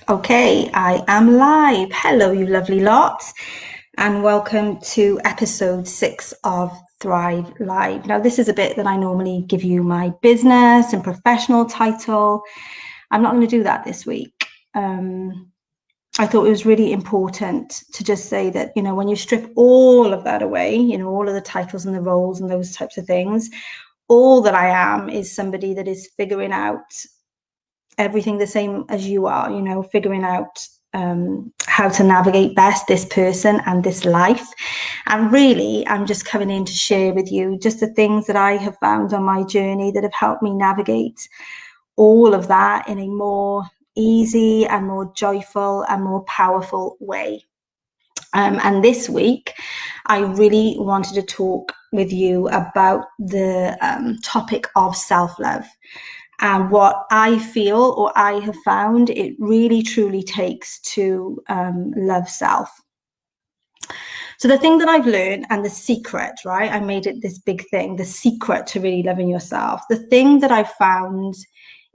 Okay, I am live. Hello, you lovely lot, and welcome to episode 6 of Thrive Live. Now, this is a bit that I normally give you my business and professional title. I'm not going to do that this week. I thought it was really important to just say that, when you strip all of that away, all of the titles and the roles and those types of things, all that I am is somebody that is figuring out everything the same as you are, figuring out how to navigate best this person and this life. And really, I'm just coming in to share with you just the things that I have found on my journey that have helped me navigate all of that in a more easy and more joyful and more powerful way. And this week, I really wanted to talk with you about the topic of self-love. And what I feel or I have found it really truly takes to love self. So the thing that I've learned and the secret, right? I made it this big thing, the secret to really loving yourself. The thing that I found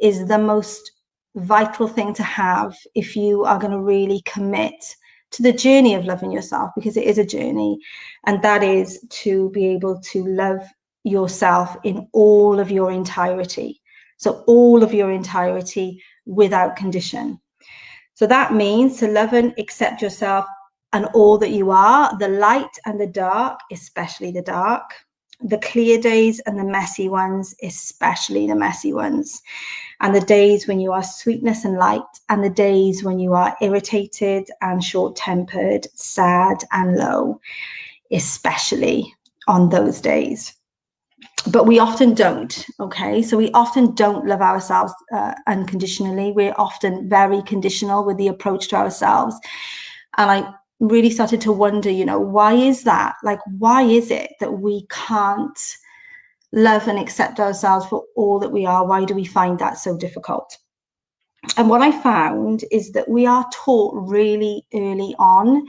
is the most vital thing to have if you are going to really commit to the journey of loving yourself, because it is a journey. And that is to be able to love yourself in all of your entirety. So all of your entirety without condition. So that means to love and accept yourself and all that you are, the light and the dark, especially the dark, the clear days and the messy ones, especially the messy ones, and the days when you are sweetness and light, and the days when you are irritated and short-tempered, sad and low, especially on those days. But we often don't. Okay, so we often don't love ourselves unconditionally. We're often very conditional with the approach to ourselves. And I really started to wonder, why is that? Like, why is it that we can't love and accept ourselves for all that we are? Why do we find that so difficult? And what I found is that we are taught really early on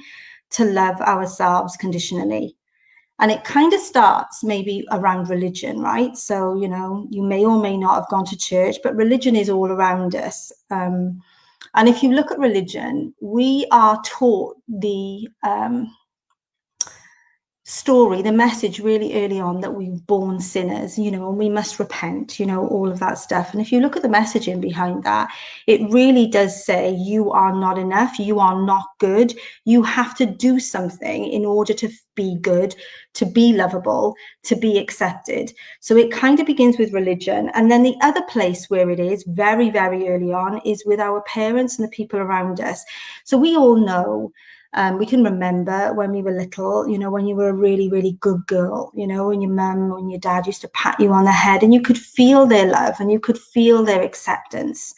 to love ourselves conditionally. And it kind of starts maybe around religion, right? So, you may or may not have gone to church, but religion is all around us. And if you look at religion, we are taught the story, the message really early on that we're born sinners, and we must repent, all of that stuff. And if you look at the messaging behind that, it really does say you are not enough, you are not good, you have to do something in order to be good, to be lovable, to be accepted. So it kind of begins with religion. And then the other place where it is very, very early on is with our parents and the people around us. So we all know, we can remember when we were little, when you were a really, really good girl, when your mum and your dad used to pat you on the head and you could feel their love and you could feel their acceptance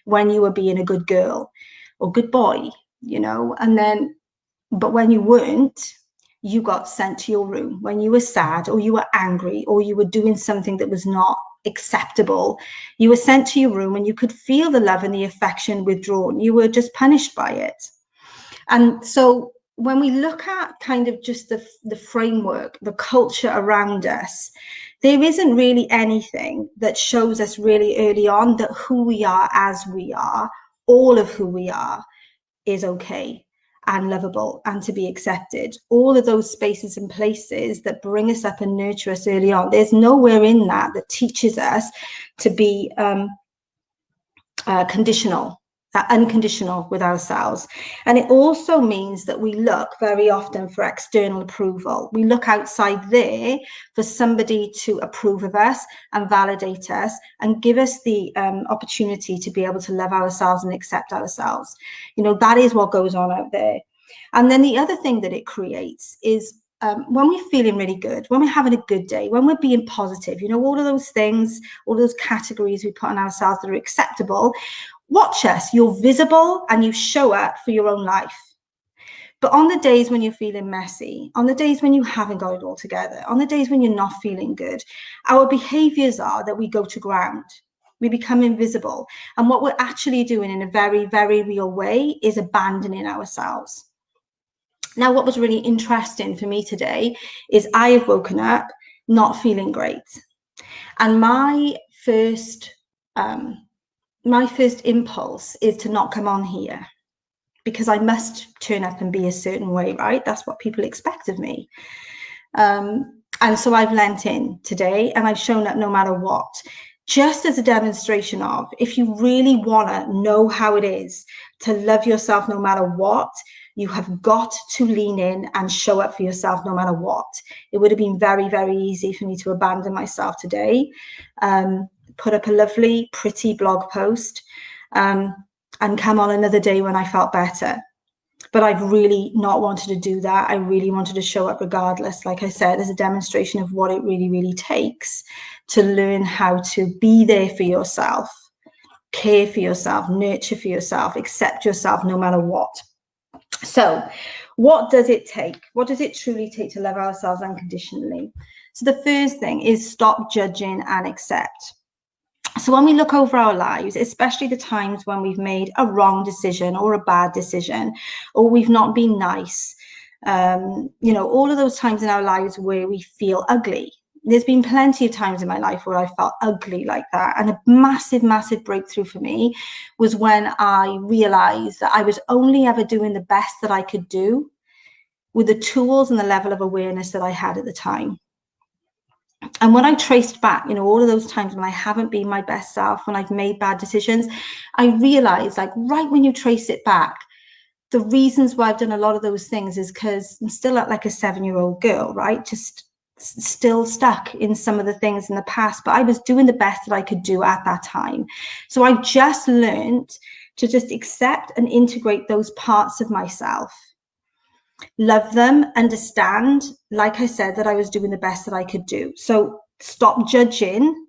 when you were being a good girl or good boy, and then, but when you weren't, you got sent to your room. When you were sad or you were angry or you were doing something that was not acceptable, you were sent to your room and you could feel the love and the affection withdrawn. You were just punished by it. And so when we look at kind of just the framework, the culture around us, there isn't really anything that shows us really early on that who we are as we are, all of who we are, is okay and lovable and to be accepted. All of those spaces and places that bring us up and nurture us early on, there's nowhere in that that teaches us to be conditional, unconditional with ourselves. And it also means that we look very often for external approval. We look outside there for somebody to approve of us and validate us and give us the opportunity to be able to love ourselves and accept ourselves. That is what goes on out there. And then the other thing that it creates is when we're feeling really good, when we're having a good day, when we're being positive, all of those things, all those categories we put on ourselves that are acceptable, watch us. You're visible and you show up for your own life. But on the days when you're feeling messy, on the days when you haven't got it all together, on the days when you're not feeling good, our behaviors are that we go to ground. We become invisible. And what we're actually doing in a very, very real way is abandoning ourselves. Now, what was really interesting for me today is I have woken up not feeling great. And my first my first impulse is to not come on here because I must turn up and be a certain way, right? That's what people expect of me. And so I've lent in today and I've shown up no matter what, just as a demonstration of, if you really want to know how it is to love yourself no matter what, you have got to lean in and show up for yourself no matter what. It would have been very, very easy for me to abandon myself today, put up a lovely, pretty blog post, and come on another day when I felt better. But I've really not wanted to do that. I really wanted to show up regardless, like I said, as a demonstration of what it really, really takes to learn how to be there for yourself, care for yourself, nurture for yourself, accept yourself no matter what. So what does it take? What does it truly take to love ourselves unconditionally? So the first thing is stop judging and accept. So when we look over our lives, especially the times when we've made a wrong decision or a bad decision, or we've not been nice, all of those times in our lives where we feel ugly. There's been plenty of times in my life where I felt ugly like that. And a massive, massive breakthrough for me was when I realized that I was only ever doing the best that I could do with the tools and the level of awareness that I had at the time. And when I traced back, all of those times when I haven't been my best self, when I've made bad decisions, I realized, like, right when you trace it back, the reasons why I've done a lot of those things is because I'm still like a 7-year-old girl, right? Just still stuck in some of the things in the past, but I was doing the best that I could do at that time. So I just learned to just accept and integrate those parts of myself, love them, understand, like I said, that I was doing the best that I could do. So stop judging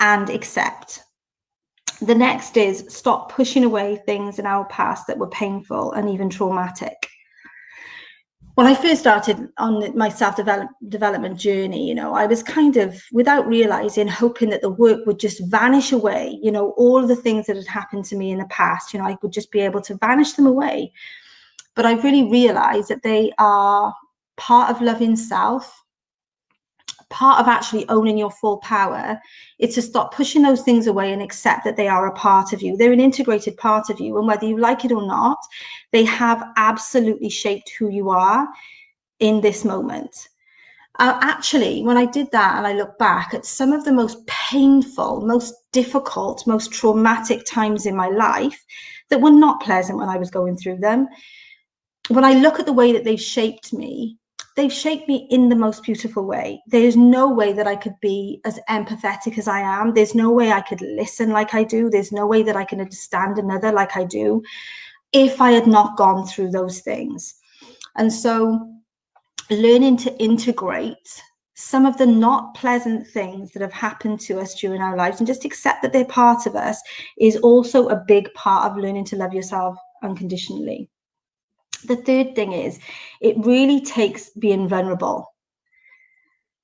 and accept. The next is stop pushing away things in our past that were painful and even traumatic. When I first started on my self-development journey, I was kind of, without realizing, hoping that the work would just vanish away. All of the things that had happened to me in the past, I would just be able to vanish them away. But I really realized that they are part of loving self, part of actually owning your full power. It's to stop pushing those things away and accept that they are a part of you. They're an integrated part of you. And whether you like it or not, they have absolutely shaped who you are in this moment. Actually, when I did that and I look back at some of the most painful, most difficult, most traumatic times in my life that were not pleasant when I was going through them, when I look at the way that they've shaped me in the most beautiful way. There's no way that I could be as empathetic as I am. There's no way I could listen like I do. There's no way that I can understand another like I do if I had not gone through those things. And so learning to integrate some of the not pleasant things that have happened to us during our lives and just accept that they're part of us is also a big part of learning to love yourself unconditionally. The third thing is, it really takes being vulnerable.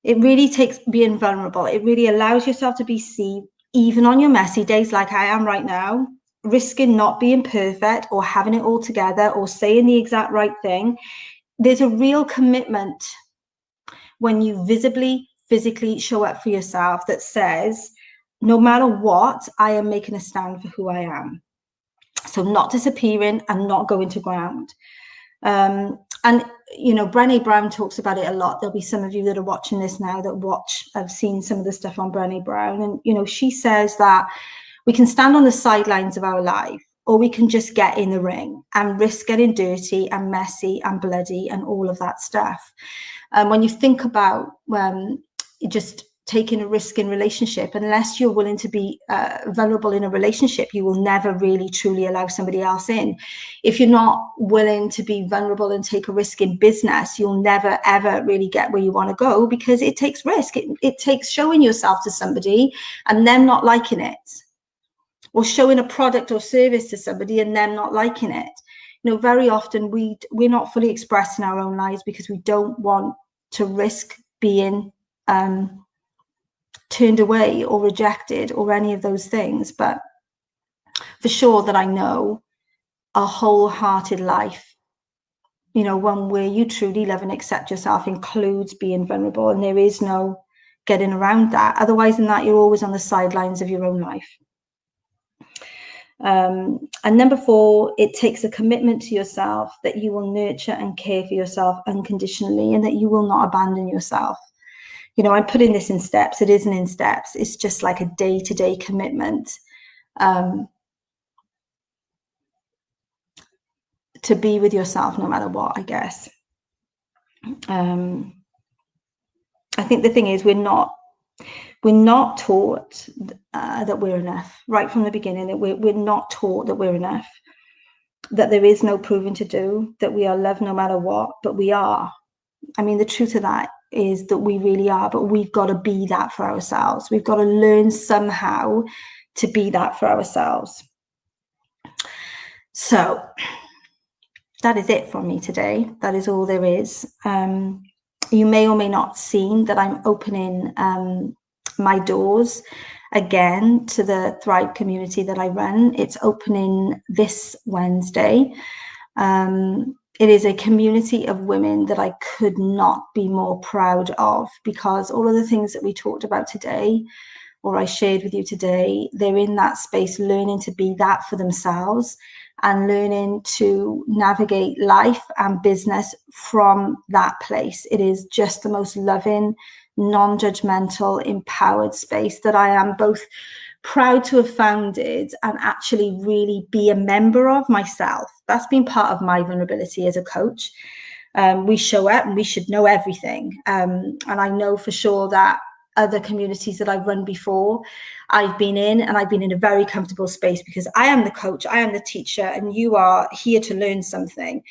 It really takes being vulnerable. It really allows yourself to be seen, even on your messy days like I am right now, risking not being perfect or having it all together or saying the exact right thing. There's a real commitment when you visibly, physically show up for yourself that says, no matter what, I am making a stand for who I am. So not disappearing and not going to ground. And Brené Brown talks about it a lot. There'll be some of you that are watching this now that have seen some of the stuff on Brené Brown. And, she says that we can stand on the sidelines of our life, or we can just get in the ring and risk getting dirty and messy and bloody and all of that stuff. When you think about just taking a risk in relationship, unless you're willing to be vulnerable in a relationship, you will never really truly allow somebody else in. If you're not willing to be vulnerable and take a risk in business, you'll never ever really get where you want to go, because it takes risk. It takes showing yourself to somebody and them not liking it, or showing a product or service to somebody and them not liking it. Very often we're not fully expressed in our own lives because we don't want to risk being turned away or rejected or any of those things. But for sure that I know, a wholehearted life, one where you truly love and accept yourself, includes being vulnerable, and there is no getting around that. Otherwise than that, you're always on the sidelines of your own life. And number 4, it takes a commitment to yourself that you will nurture and care for yourself unconditionally and that you will not abandon yourself. You know, I'm putting this in steps. It isn't in steps. It's just like a day-to-day commitment to be with yourself no matter what, I guess. I think the thing is we're not taught that we're enough right from the beginning, that we're not taught that we're enough, that there is no proving to do, that we are loved no matter what, but we are. I mean, the truth of that is that we really are, but we've got to be that for ourselves. We've got to learn somehow to be that for ourselves. So that is it from me today. That is all there is. You may or may not have seen that I'm opening my doors again to the Thrive community that I run. It's opening this Wednesday. It is a community of women that I could not be more proud of, because all of the things that we talked about today, or I shared with you today, they're in that space learning to be that for themselves and learning to navigate life and business from that place. It is just the most loving, non-judgmental, empowered space that I am both proud to have founded and actually really be a member of myself. That's been part of my vulnerability as a coach. We show up and we should know everything. And I know for sure that other communities that I've run before, I've been in, and I've been in a very comfortable space because I am the coach, I am the teacher, and you are here to learn something.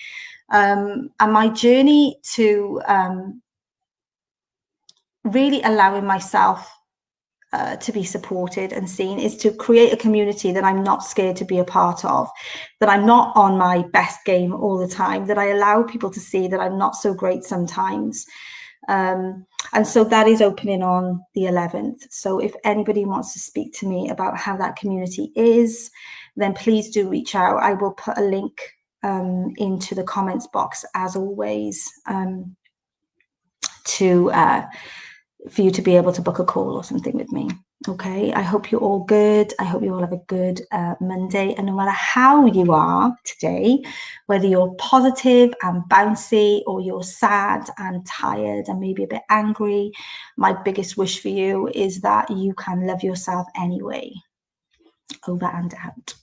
And my journey to really allowing myself to be supported and seen is to create a community that I'm not scared to be a part of, that I'm not on my best game all the time, that I allow people to see that I'm not so great sometimes. And so that is opening on the 11th. So if anybody wants to speak to me about how that community is, then please do reach out. I will put a link into the comments box as always, for you to be able to book a call or something with me. Okay, I hope you're all good. I hope you all have a good Monday. And no matter how you are today, whether you're positive and bouncy or you're sad and tired and maybe a bit angry, my biggest wish for you is that you can love yourself anyway. Over and out.